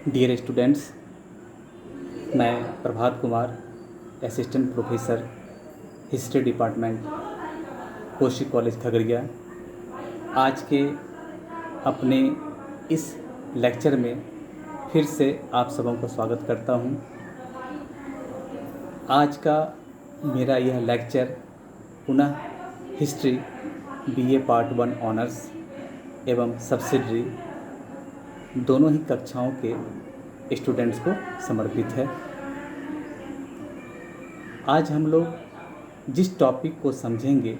Dear students, मैं Prabhat Kumar, assistant professor history department, Koshi college Khagaria, आज के अपने इस लेक्चर में फिर से आप सबों का स्वागत करता हूं। आज का मेरा यह लेक्चर पुनः हिस्ट्री बीए पार्ट 1 ऑनर्स एवं सब्सिडरी दोनों ही कक्षाओं के स्टूडेंट्स को समर्पित है। आज हम लोग जिस टॉपिक को समझेंगे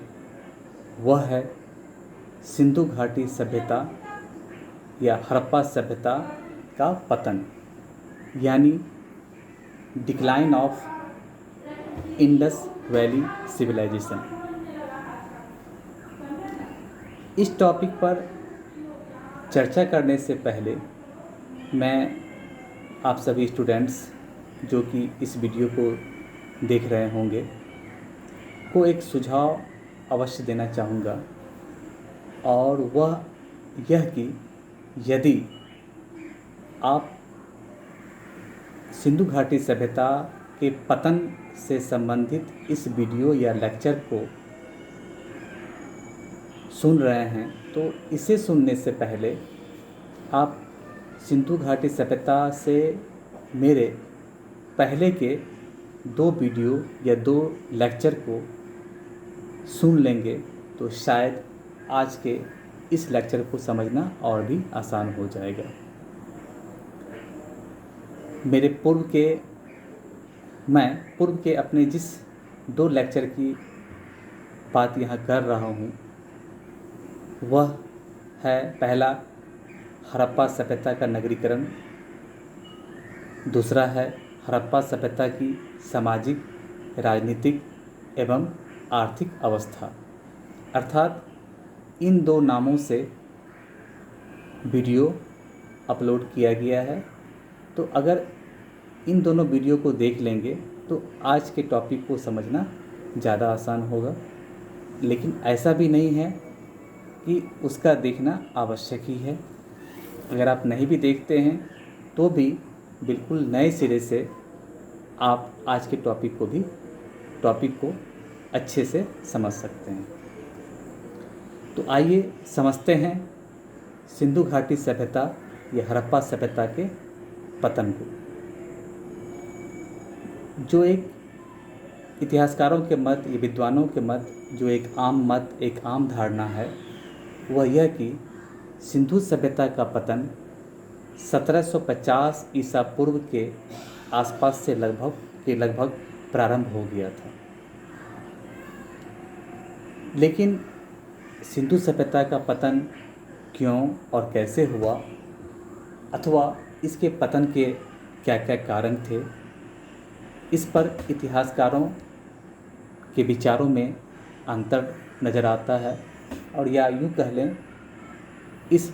वह है सिंधु घाटी सभ्यता या हड़प्पा सभ्यता का पतन, यानी decline of Indus valley civilization. इस टॉपिक पर चर्चा करने से पहले मैं आप सभी स्टूडेंट्स जो कि इस वीडियो को देख रहे होंगे को एक सुझाव अवश्य देना चाहूँगा, और वह यह कि यदि आप सिंधु घाटी सभ्यता के पतन से संबंधित इस वीडियो या लेक्चर को सुन रहे हैं तो इसे सुनने से पहले आप सिंधु घाटी सभ्यता से मेरे पहले के 2 वीडियो या 2 लेक्चर को सुन लेंगे तो शायद आज के इस लेक्चर को समझना और भी आसान हो जाएगा। मैं पूर्व के अपने जिस 2 लेक्चर की बात यहाँ कर रहा हूँ वह है, पहला हड़प्पा सभ्यता का नगरीकरण, दूसरा है हड़प्पा सभ्यता की सामाजिक, राजनीतिक एवं आर्थिक अवस्था। अर्थात इन 2 नामों से वीडियो अपलोड किया गया है। तो अगर इन दोनों वीडियो को देख लेंगे तो आज के टॉपिक को समझना ज़्यादा आसान होगा, लेकिन ऐसा भी नहीं है कि उसका देखना आवश्यक ही है। अगर आप नहीं भी देखते हैं तो भी बिल्कुल नए सिरे से आप आज के टॉपिक को अच्छे से समझ सकते हैं। तो आइए समझते हैं सिंधु घाटी सभ्यता या हड़प्पा सभ्यता के पतन को। जो एक इतिहासकारों के मत या विद्वानों के मत, जो एक आम धारणा है वह यह कि सिंधु सभ्यता का पतन 1750 ईसा पूर्व के आसपास से लगभग प्रारंभ हो गया था। लेकिन सिंधु सभ्यता का पतन क्यों और कैसे हुआ, अथवा इसके पतन के क्या क्या कारण थे, इस पर इतिहासकारों के विचारों में अंतर नज़र आता है, और या यूँ कह लें इस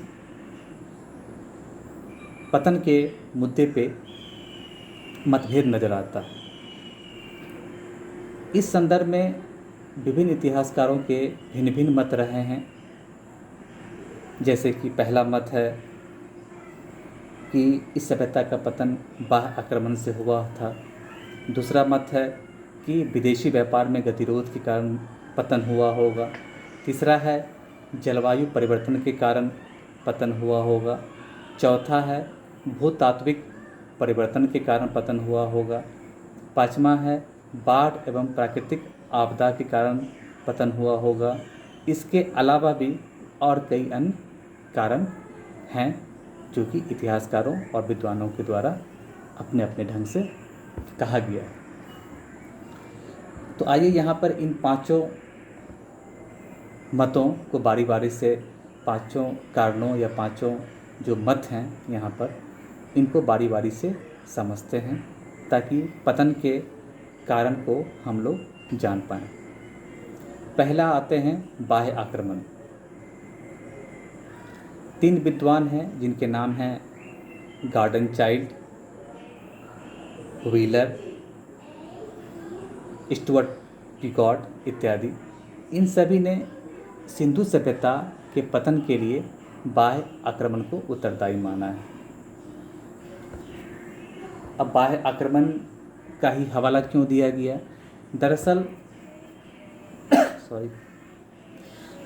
पतन के मुद्दे पे मतभेद नज़र आता है। इस संदर्भ में विभिन्न इतिहासकारों के भिन्न भिन्न मत रहे हैं। जैसे कि पहला मत है कि इस सभ्यता का पतन बाह्य आक्रमण से हुआ था। दूसरा मत है कि विदेशी व्यापार में गतिरोध के कारण पतन हुआ होगा। तीसरा है जलवायु परिवर्तन के कारण पतन हुआ होगा। चौथा है भूतात्विक परिवर्तन के कारण पतन हुआ होगा। पाँचवा है बाढ़ एवं प्राकृतिक आपदा के कारण पतन हुआ होगा। इसके अलावा भी और कई अन्य कारण हैं जो कि इतिहासकारों और विद्वानों के द्वारा अपने अपने ढंग से कहा गया है। तो आइए यहाँ पर इन 5 मतों को बारी बारी से, 5 कारणों या 5 जो मत हैं यहाँ पर, इनको बारी बारी से समझते हैं ताकि पतन के कारण को हम लोग जान पाएँ। पहला आते हैं बाह्य आक्रमण। 3 विद्वान हैं जिनके नाम हैं garden child, wheeler, Stuart picot इत्यादि। इन सभी ने सिंधु सभ्यता के पतन के लिए बाह्य आक्रमण को उत्तरदायी माना है। अब बाह्य आक्रमण का ही हवाला क्यों दिया गया? दरअसल सॉरी,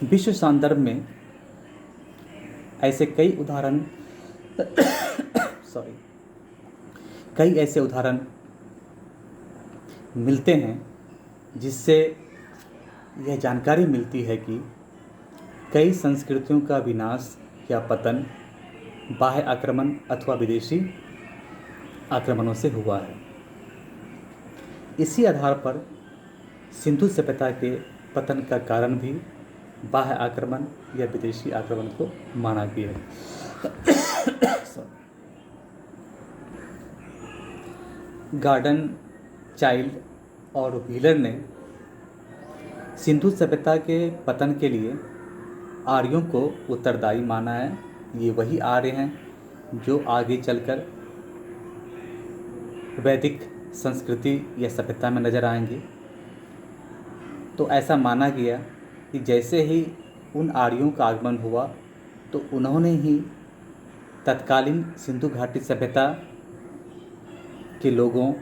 विश्व संदर्भ में ऐसे कई उदाहरण सॉरी कई ऐसे उदाहरण मिलते हैं जिससे यह जानकारी मिलती है कि कई संस्कृतियों का विनाश या पतन बाह्य आक्रमण अथवा विदेशी आक्रमणों से हुआ है। इसी आधार पर सिंधु सभ्यता के पतन का कारण भी बाह्य आक्रमण या विदेशी आक्रमण को माना गया है। गार्डन, चाइल्ड और व्हीलर ने सिंधु सभ्यता के पतन के लिए आर्यों को उत्तरदायी माना है। ये वही आर्य हैं जो आगे चलकर वैदिक संस्कृति या सभ्यता में नज़र आएंगे। तो ऐसा माना गया कि जैसे ही उन आर्यों का आगमन हुआ तो उन्होंने ही तत्कालीन सिंधु घाटी सभ्यता के लोगों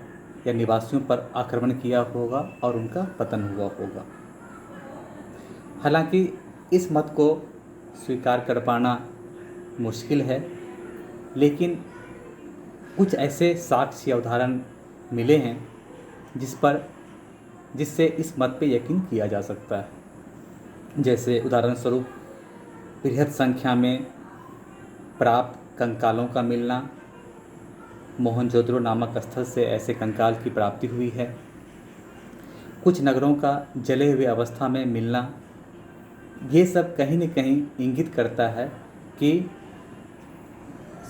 या निवासियों पर आक्रमण किया होगा और उनका पतन हुआ होगा। हालांकि इस मत को स्वीकार कर पाना मुश्किल है, लेकिन कुछ ऐसे साक्ष्य या उदाहरण मिले हैं जिससे इस मत पे यकीन किया जा सकता है। जैसे उदाहरण स्वरूप बृहद संख्या में प्राप्त कंकालों का मिलना, मोहनजोदड़ो नामक स्थल से ऐसे कंकाल की प्राप्ति हुई है। कुछ नगरों का जले हुए अवस्था में मिलना, ये सब कहीं न कहीं इंगित करता है कि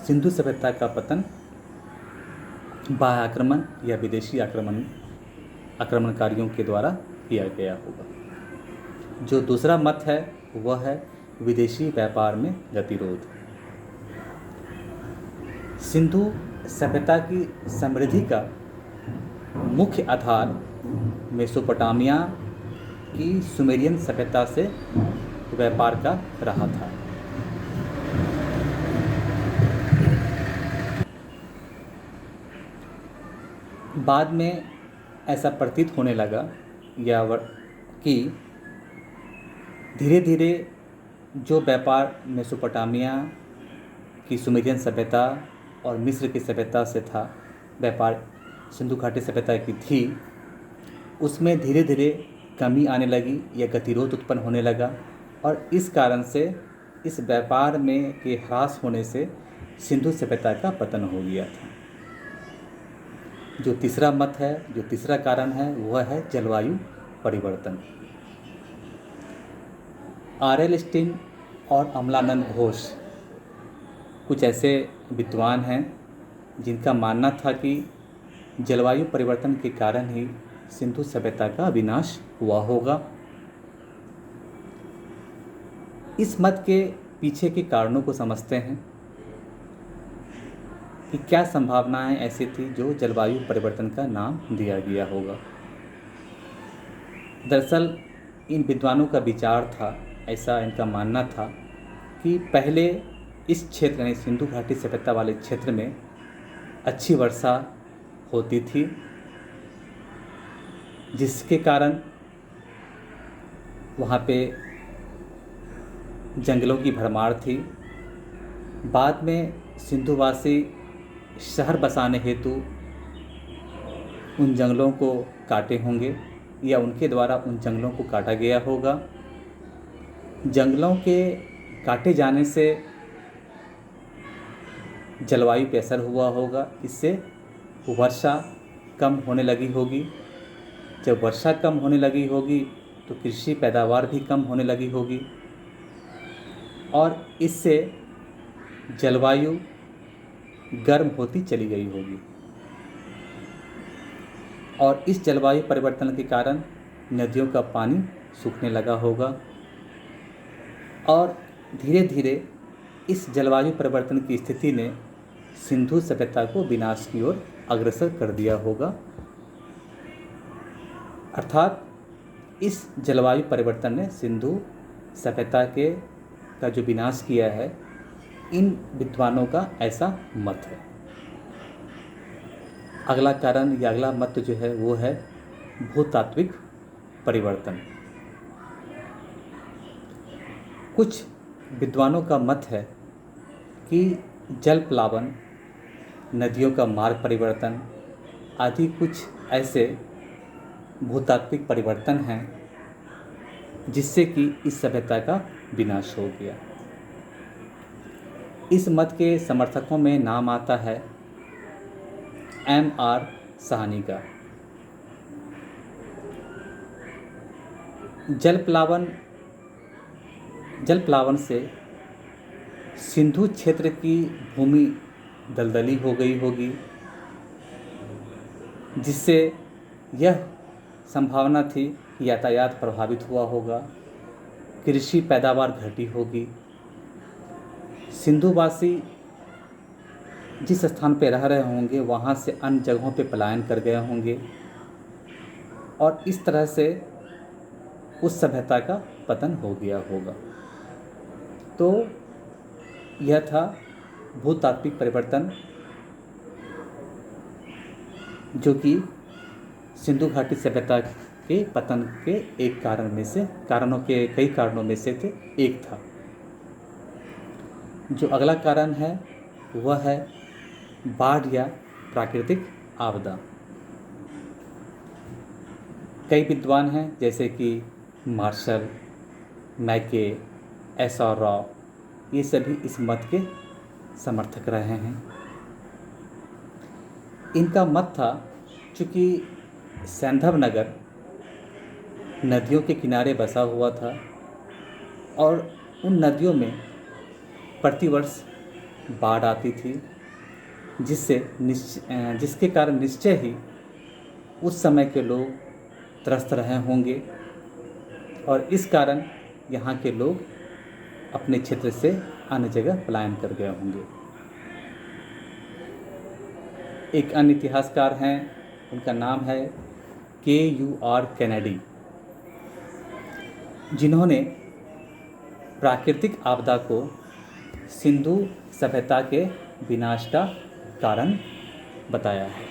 सिंधु सभ्यता का पतन बाह्य आक्रमण या विदेशी आक्रमणकारियों के द्वारा किया गया होगा। जो दूसरा मत है वह है विदेशी व्यापार में गतिरोध। सिंधु सभ्यता की समृद्धि का मुख्य आधार मेसोपोटामिया की सुमेरियन सभ्यता से व्यापार का रहा था। बाद में ऐसा प्रतीत होने लगा कि धीरे धीरे जो व्यापार मेसोपोटामिया की सुमेरियन सभ्यता और मिस्र की सभ्यता से था, व्यापार सिंधु घाटी सभ्यता की थी, उसमें धीरे धीरे कमी आने लगी या गतिरोध उत्पन्न होने लगा और इस कारण से इस व्यापार में के ह्रास होने से सिंधु सभ्यता का पतन हो गया था। जो तीसरा मत है, जो तीसरा कारण है, वह है जलवायु परिवर्तन। R.L. स्टीन और अमलानंद घोष कुछ ऐसे विद्वान हैं जिनका मानना था कि जलवायु परिवर्तन के कारण ही सिंधु सभ्यता का विनाश हुआ होगा। इस मत के पीछे के कारणों को समझते हैं कि क्या संभावनाएं ऐसी थी जो जलवायु परिवर्तन का नाम दिया गया होगा। दरअसल इन विद्वानों का विचार था, ऐसा इनका मानना था कि पहले इस क्षेत्र यानी सिंधु घाटी सभ्यता वाले क्षेत्र में अच्छी वर्षा होती थी, जिसके कारण वहाँ पे जंगलों की भरमार थी। बाद में सिंधुवासी शहर बसाने हेतु उन जंगलों को काटे होंगे या उनके द्वारा उन जंगलों को काटा गया होगा। जंगलों के काटे जाने से जलवायु पे असर हुआ होगा, इससे वर्षा कम होने लगी होगी। जब वर्षा कम होने लगी होगी तो कृषि पैदावार भी कम होने लगी होगी और इससे जलवायु गर्म होती चली गई होगी और इस जलवायु परिवर्तन के कारण नदियों का पानी सूखने लगा होगा और धीरे धीरे इस जलवायु परिवर्तन की स्थिति ने सिंधु सभ्यता को विनाश की ओर अग्रसर कर दिया होगा। अर्थात इस जलवायु परिवर्तन ने सिंधु सभ्यता का जो विनाश किया है, इन विद्वानों का ऐसा मत है। अगला कारण या अगला मत जो है वो है भूतात्विक परिवर्तन। कुछ विद्वानों का मत है कि जल प्लावन, नदियों का मार्ग परिवर्तन आदि कुछ ऐसे भूतात्विक परिवर्तन हैं जिससे कि इस सभ्यता का विनाश हो गया। इस मत के समर्थकों में नाम आता है M.R. साहनी का। जल प्लावन से सिंधु क्षेत्र की भूमि दलदली हो गई होगी, जिससे यह संभावना थी कि यातायात प्रभावित हुआ होगा, कृषि पैदावार घटी होगी, सिंधुवासी जिस स्थान पर रह रहे होंगे वहाँ से अन्य जगहों पर पलायन कर गए होंगे और इस तरह से उस सभ्यता का पतन हो गया होगा। तो यह था भूतात्विक परिवर्तन, जो कि सिंधु घाटी सभ्यता के पतन के एक कई कारणों में से एक था। जो अगला कारण है वह है बाढ़ या प्राकृतिक आपदा। कई विद्वान हैं जैसे कि मार्शल, मैके, S.R. राव, ये सभी इस मत के समर्थक रहे हैं। इनका मत था चूँकि सैंधव नगर नदियों के किनारे बसा हुआ था और उन नदियों में प्रतिवर्ष बाढ़ आती थी, जिसके कारण निश्चय ही उस समय के लोग त्रस्त रहे होंगे और इस कारण यहाँ के लोग अपने क्षेत्र से अन्य जगह पलायन कर गए होंगे। एक अन्य इतिहासकार हैं, उनका नाम है K.U.R. कैनेडी, जिन्होंने प्राकृतिक आपदा को सिंधु सभ्यता के विनाश का कारण बताया है।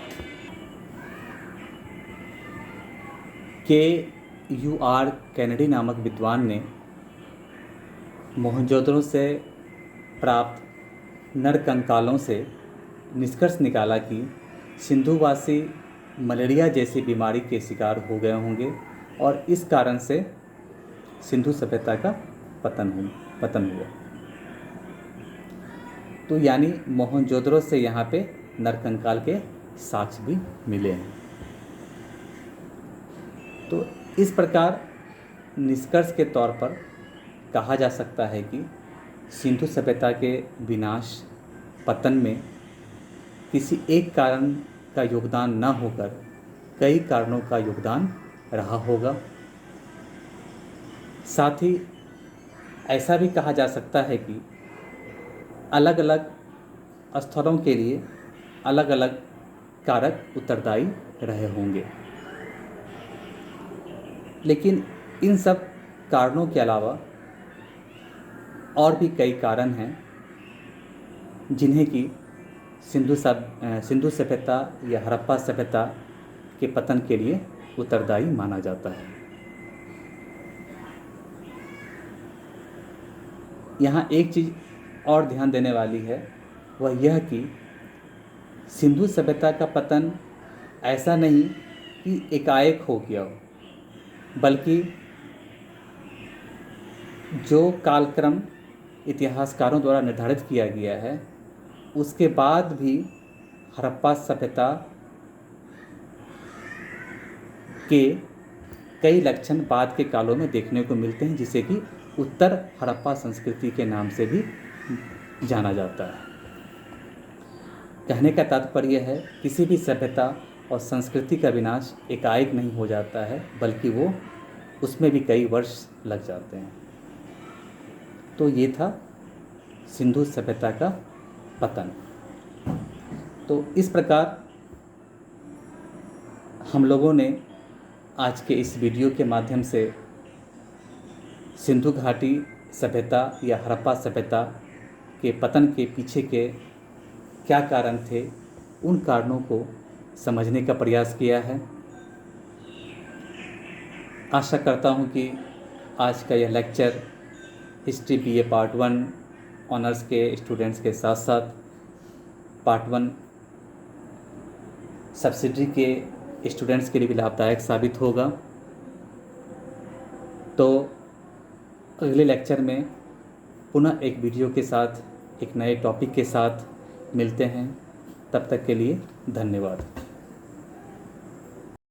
K.U.R. कैनेडी नामक विद्वान ने मोहनजोदड़ो से प्राप्त नरकंकालों से निष्कर्ष निकाला कि सिंधुवासी मलेरिया जैसी बीमारी के शिकार हो गए होंगे और इस कारण से सिंधु सभ्यता का पतन हुआ। तो यानी मोहनजोदड़ो से यहाँ पे नरकंकाल के साक्ष्य भी मिले हैं। तो इस प्रकार निष्कर्ष के तौर पर कहा जा सकता है कि सिंधु सभ्यता के विनाश पतन में किसी एक कारण का योगदान न होकर कई कारणों का योगदान रहा होगा। साथ ही ऐसा भी कहा जा सकता है कि अलग अलग स्थलों के लिए अलग अलग कारक उत्तरदायी रहे होंगे, लेकिन इन सब कारणों के अलावा और भी कई कारण हैं जिन्हें कि सिंधु सभ्यता या हड़प्पा सभ्यता के पतन के लिए उत्तरदायी माना जाता है। यहाँ एक चीज़ और ध्यान देने वाली है, वह यह कि सिंधु सभ्यता का पतन ऐसा नहीं कि एकाएक हो गया हो, बल्कि जो कालक्रम इतिहासकारों द्वारा निर्धारित किया गया है उसके बाद भी हड़प्पा सभ्यता के कई लक्षण बाद के कालों में देखने को मिलते हैं, जिसे कि उत्तर हड़प्पा संस्कृति के नाम से भी जाना जाता है। कहने का तात्पर्य है किसी भी सभ्यता और संस्कृति का विनाश एकाएक नहीं हो जाता है, बल्कि वो उसमें भी कई वर्ष लग जाते हैं। तो ये था सिंधु सभ्यता का पतन। तो इस प्रकार हम लोगों ने आज के इस वीडियो के माध्यम से सिंधु घाटी सभ्यता या हड़प्पा सभ्यता के पतन के पीछे के क्या कारण थे, उन कारणों को समझने का प्रयास किया है। आशा करता हूँ कि आज का यह lecture history BA part 1 honours के स्टूडेंट्स के साथ साथ पार्ट 1 सब्सिडरी के स्टूडेंट्स के लिए भी लाभदायक साबित होगा। तो अगले लेक्चर में पुनः एक वीडियो के साथ एक नए टॉपिक के साथ मिलते हैं। तब तक के लिए धन्यवाद।